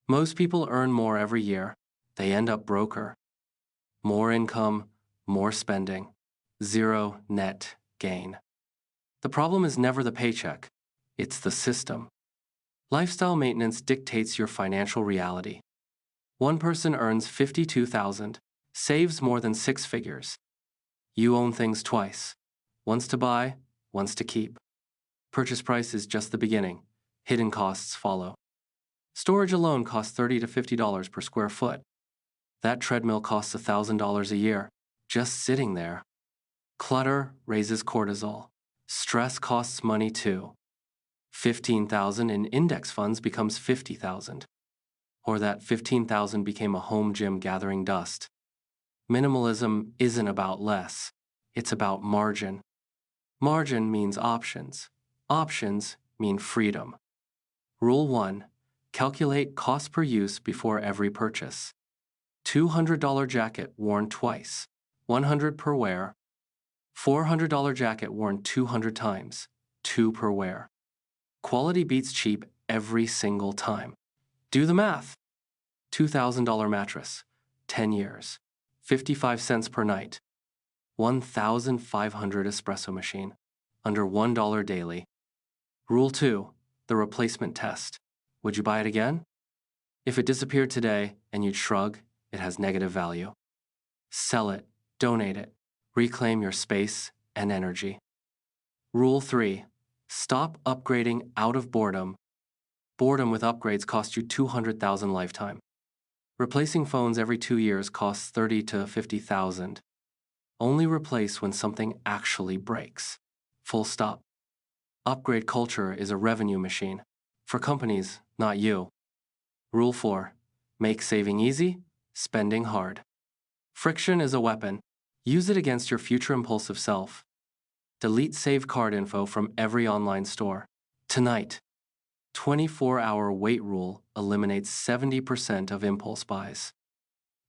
Most people earn more every year. They end up broker. More income, more spending, zero net gain. The problem is never the paycheck. It's the system. Lifestyle maintenance dictates your financial reality. One person earns $52,000, saves more than six figures. You own things twice, once to buy, once to keep. Purchase price is just the beginning. Hidden costs follow. Storage alone costs $30 to $50 per square foot. That treadmill costs $1,000 a year, just sitting there. Clutter raises cortisol. Stress costs money too. $15,000 in index funds becomes $50,000. Or that $15,000 became a home gym gathering dust. Minimalism isn't about less. It's about margin. Margin means options. Options mean freedom. Rule 1. Calculate cost per use before every purchase. $200 jacket worn twice, $100 per wear. $400 jacket worn 200 times, $2 per wear. Quality beats cheap every single time. Do the math. $2,000 mattress, 10 years, 55 cents per night. 1,500 espresso machine, under $1 daily. Rule 2, the replacement test. Would you buy it again? If it disappeared today and you'd shrug, it has negative value. Sell it, donate it, reclaim your space and energy. Rule 3, stop upgrading out of boredom. Boredom with upgrades costs you $200,000 lifetime. Replacing phones every 2 years costs $30,000 to $50,000. Only replace when something actually breaks. Full stop. Upgrade culture is a revenue machine. For companies, not you. Rule 4. Make saving easy, spending hard. Friction is a weapon. Use it against your future impulsive self. Delete save card info from every online store. Tonight. 24-hour wait rule eliminates 70% of impulse buys.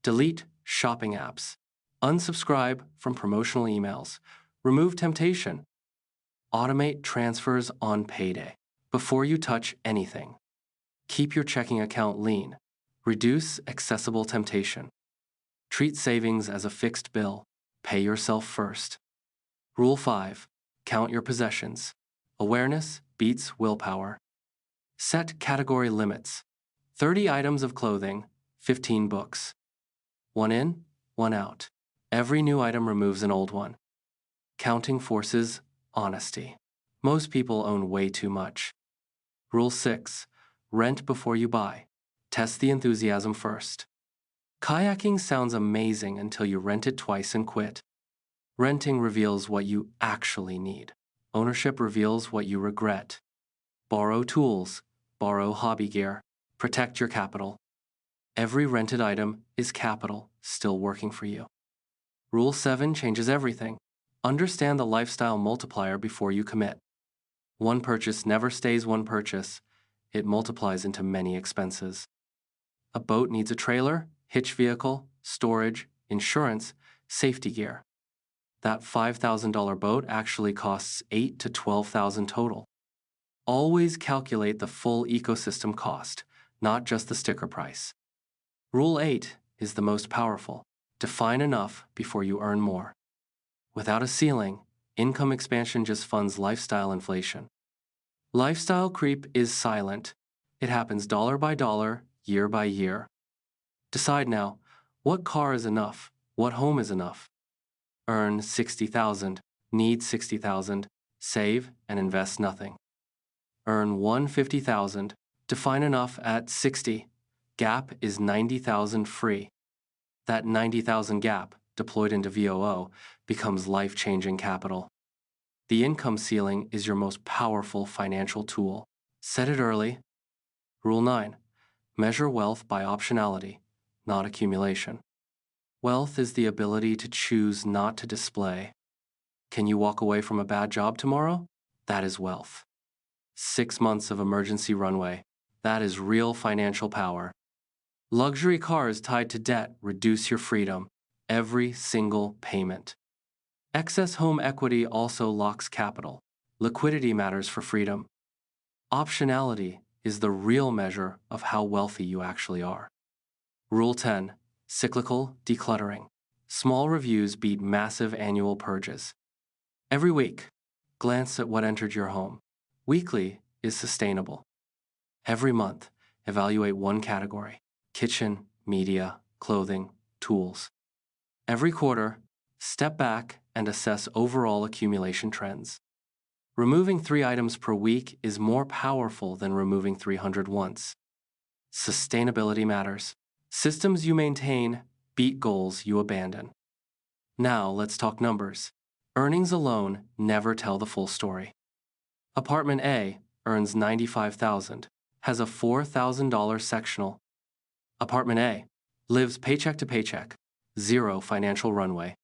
Delete shopping apps. Unsubscribe from promotional emails. Remove temptation. Automate transfers on payday before you touch anything. Keep your checking account lean. Reduce accessible temptation. Treat savings as a fixed bill. Pay yourself first. Rule 5. Count your possessions. Awareness beats willpower. Set category limits. 30 items of clothing, 15 books. One in, one out. Every new item removes an old one. Counting forces honesty. Most people own way too much. Rule 6. Rent before you buy. Test the enthusiasm first. Kayaking sounds amazing until you rent it twice and quit. Renting reveals what you actually need. Ownership reveals what you regret. Borrow tools. Borrow hobby gear. Protect your capital. Every rented item is capital still working for you. Rule 7 changes everything. Understand the lifestyle multiplier before you commit. One purchase never stays one purchase. It multiplies into many expenses. A boat needs a trailer, hitch vehicle, storage, insurance, safety gear. That $5,000 boat actually costs $8,000 to $12,000 total. Always calculate the full ecosystem cost, not just the sticker price. Rule 8 is the most powerful. Define enough before you earn more. Without a ceiling, income expansion just funds lifestyle inflation. Lifestyle creep is silent. It happens dollar by dollar, year by year. Decide now, what car is enough? What home is enough? Earn $60,000, need $60,000, save and invest nothing. Earn $150,000, define enough at 60. Gap is $90,000 free. That $90,000 gap, deployed into VOO, becomes life-changing capital. The income ceiling is your most powerful financial tool. Set it early. Rule 9. Measure wealth by optionality, not accumulation. Wealth is the ability to choose not to display. Can you walk away from a bad job tomorrow? That is wealth. 6 months of emergency runway. That is real financial power. Luxury cars tied to debt reduce your freedom. Every single payment. Excess home equity also locks capital. Liquidity matters for freedom. Optionality is the real measure of how wealthy you actually are. Rule 10. Cyclical decluttering. Small reviews beat massive annual purges. Every week, glance at what entered your home. Weekly is sustainable. Every month, evaluate one category: kitchen, media, clothing, tools. Every quarter, step back and assess overall accumulation trends. Removing 3 items per week is more powerful than removing 300 once. Sustainability matters. Systems you maintain beat goals you abandon. Now let's talk numbers. Earnings alone never tell the full story. Apartment A earns $95,000, has a $4,000 sectional. Apartment A lives paycheck to paycheck, zero financial runway.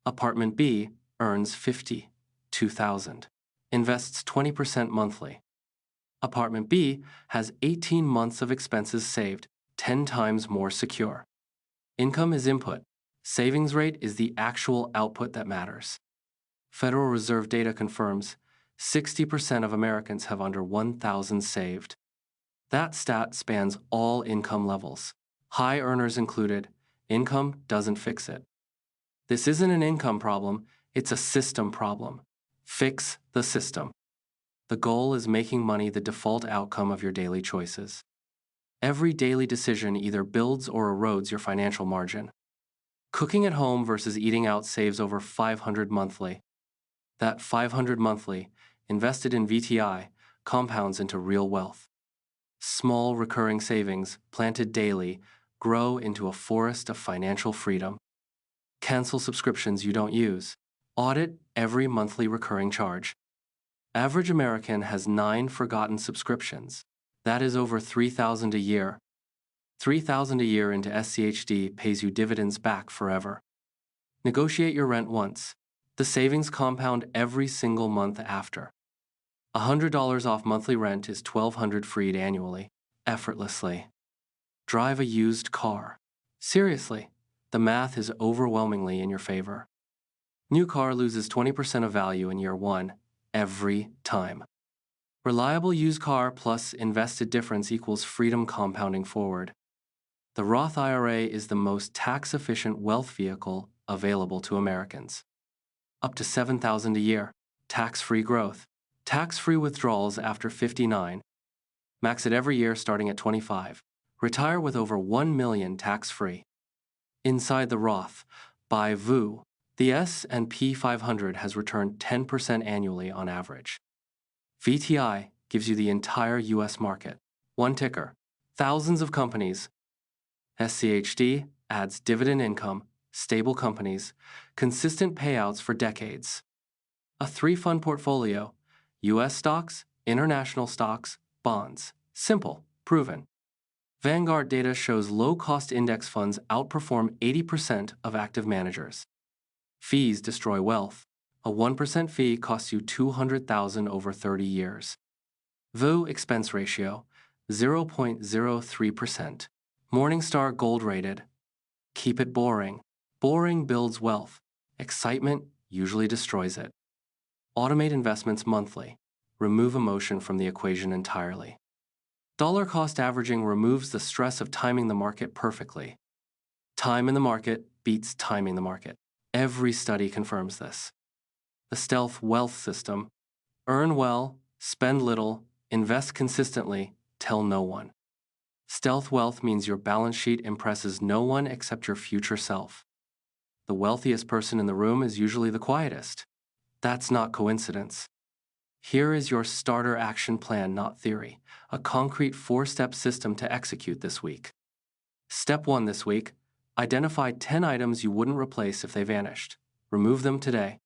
Apartment B earns $52,000, invests 20% monthly. Apartment B has 18 months of expenses saved, 10 times more secure. Income is input. Savings rate is the actual output that matters. Federal Reserve data confirms 60% of Americans have under $1,000 saved. That stat spans all income levels, high earners included. Income doesn't fix it. This isn't an income problem, it's a system problem. Fix the system. The goal is making money the default outcome of your daily choices. Every daily decision either builds or erodes your financial margin. Cooking at home versus eating out saves over $500 monthly. That $500 monthly, invested in VTI, compounds into real wealth. Small recurring savings, planted daily, grow into a forest of financial freedom. Cancel subscriptions you don't use. Audit every monthly recurring charge. Average American has 9 forgotten subscriptions. That is over $3,000 a year. $3,000 a year into SCHD pays you dividends back forever. Negotiate your rent once. The savings compound every single month after. $100 off monthly rent is $1,200 freed annually, effortlessly. Drive a used car. Seriously, the math is overwhelmingly in your favor. New car loses 20% of value in year 1, every time. Reliable used car plus invested difference equals freedom compounding forward. The Roth IRA is the most tax-efficient wealth vehicle available to Americans. Up to $7,000 a year, tax-free growth, tax-free withdrawals after 59. Max it every year starting at 25. Retire with over $1 million tax-free. Inside the Roth, by VU, the S&P 500 has returned 10% annually on average. VTI gives you the entire U.S. market. One ticker, thousands of companies. SCHD adds dividend income, stable companies, consistent payouts for decades. A 3-fund portfolio: U.S. stocks, international stocks, bonds. Simple, proven. Vanguard data shows low-cost index funds outperform 80% of active managers. Fees destroy wealth. A 1% fee costs you $200,000 over 30 years. VU expense ratio, 0.03%. Morningstar Gold rated. Keep it boring. Boring builds wealth. Excitement usually destroys it. Automate investments monthly. Remove emotion from the equation entirely. Dollar cost averaging removes the stress of timing the market perfectly. Time in the market beats timing the market. Every study confirms this. The stealth wealth system: earn well, spend little, invest consistently, tell no one. Stealth wealth means your balance sheet impresses no one except your future self. The wealthiest person in the room is usually the quietest. That's not coincidence. Here is your starter action plan, not theory, a concrete 4-step system to execute this week. Step 1 this week: identify 10 items you wouldn't replace if they vanished. Remove them today.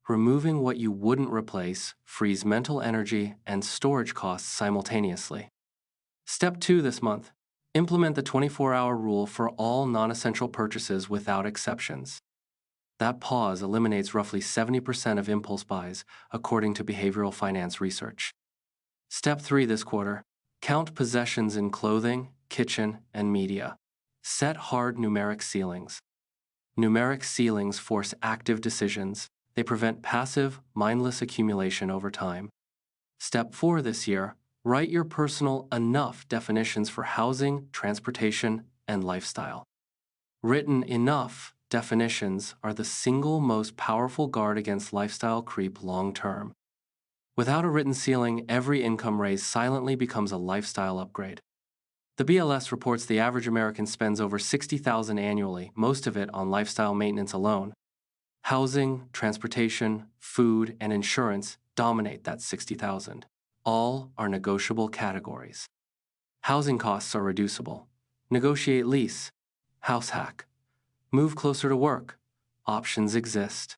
Removing what you wouldn't replace frees mental energy and storage costs simultaneously. Step 2 this month: implement the 24-hour rule for all non-essential purchases without exceptions. That pause eliminates roughly 70% of impulse buys, according to behavioral finance research. Step 3 this quarter: count possessions in clothing, kitchen, and media. Set hard numeric ceilings. Numeric ceilings force active decisions. They prevent passive, mindless accumulation over time. Step 4 this year: Write your personal enough definitions for housing, transportation, and lifestyle. Written enough definitions are the single most powerful guard against lifestyle creep long term. Without a written ceiling, every income raise silently becomes a lifestyle upgrade. The BLS reports the average American spends over $60,000 annually, most of it on lifestyle maintenance alone. Housing, transportation, food, and insurance dominate that $60,000. All are negotiable categories. Housing costs are reducible. Negotiate lease. House hack. Move closer to work. Options exist.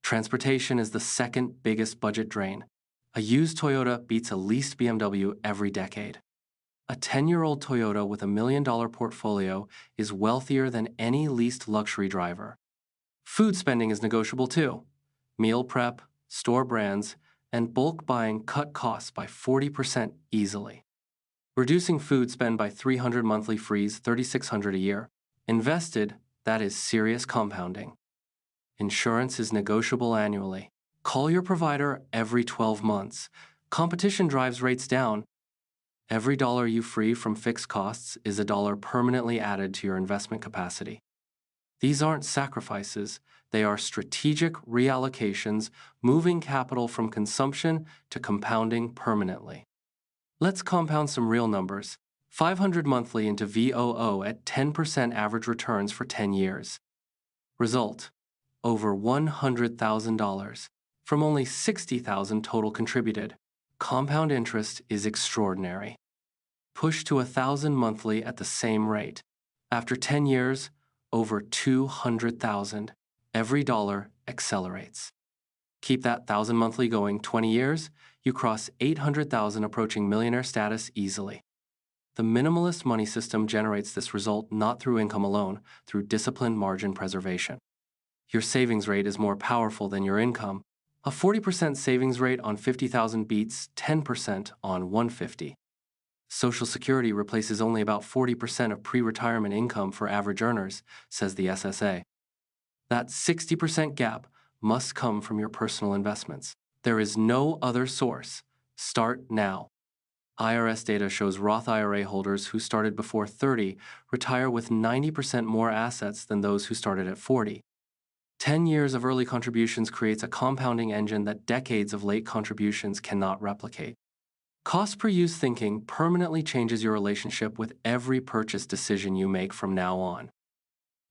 Transportation is the second biggest budget drain. A used Toyota beats a leased BMW every decade. A 10-year-old Toyota with $1 million portfolio is wealthier than any leased luxury driver. Food spending is negotiable too. Meal prep, store brands, and bulk buying cut costs by 40% easily. Reducing food spend by $300 monthly frees $3,600 a year. Invested, that is serious compounding. Insurance is negotiable annually. Call your provider every 12 months. Competition drives rates down. Every dollar you free from fixed costs is a dollar permanently added to your investment capacity. These aren't sacrifices, they are strategic reallocations, moving capital from consumption to compounding permanently. Let's compound some real numbers. $500 monthly into VOO at 10% average returns for 10 years. Result: over $100,000 from only $60,000 total contributed. Compound interest is extraordinary. Push to $1,000 monthly at the same rate. After 10 years, over $200,000. Every dollar accelerates. Keep that 1,000 monthly going 20 years, you cross $800,000, approaching millionaire status easily. The Minimalist Money System generates this result not through income alone, through disciplined margin preservation. Your savings rate is more powerful than your income. A 40% savings rate on $50,000 beats 10% on $150,000. Social Security replaces only about 40% of pre-retirement income for average earners, says the SSA. That 60% gap must come from your personal investments. There is no other source. Start now. IRS data shows Roth IRA holders who started before 30 retire with 90% more assets than those who started at 40. 10 years of early contributions creates a compounding engine that decades of late contributions cannot replicate. Cost per use thinking permanently changes your relationship with every purchase decision you make from now on.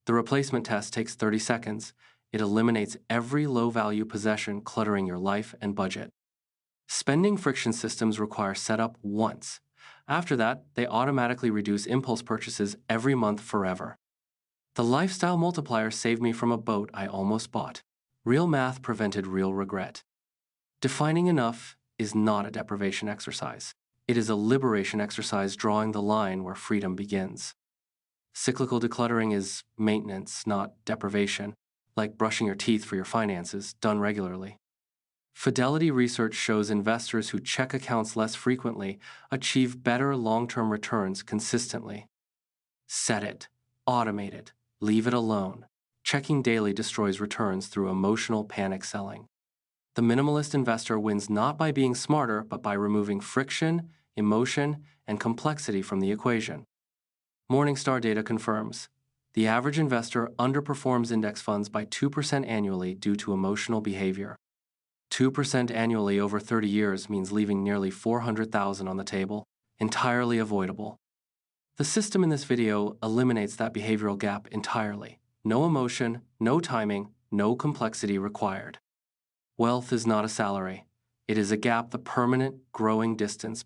The replacement test takes 30 seconds. It eliminates every low-value possession cluttering your life and budget. Spending friction systems require setup once. After that, they automatically reduce impulse purchases every month forever. The lifestyle multiplier saved me from a boat I almost bought. Real math prevented real regret. Defining enough is not a deprivation exercise. It is a liberation exercise, drawing the line where freedom begins. Cyclical decluttering is maintenance, not deprivation, like brushing your teeth for your finances, done regularly. Fidelity research shows investors who check accounts less frequently achieve better long-term returns consistently. Set it, automate it, leave it alone. Checking daily destroys returns through emotional panic selling. The minimalist investor wins not by being smarter, but by removing friction, emotion, and complexity from the equation. Morningstar data confirms the average investor underperforms index funds by 2% annually due to emotional behavior. 2% annually over 30 years means leaving nearly $400,000 on the table, entirely avoidable. The system in this video eliminates that behavioral gap entirely. No emotion, no timing, no complexity required. Wealth is not a salary. It is a gap, the permanent, growing distance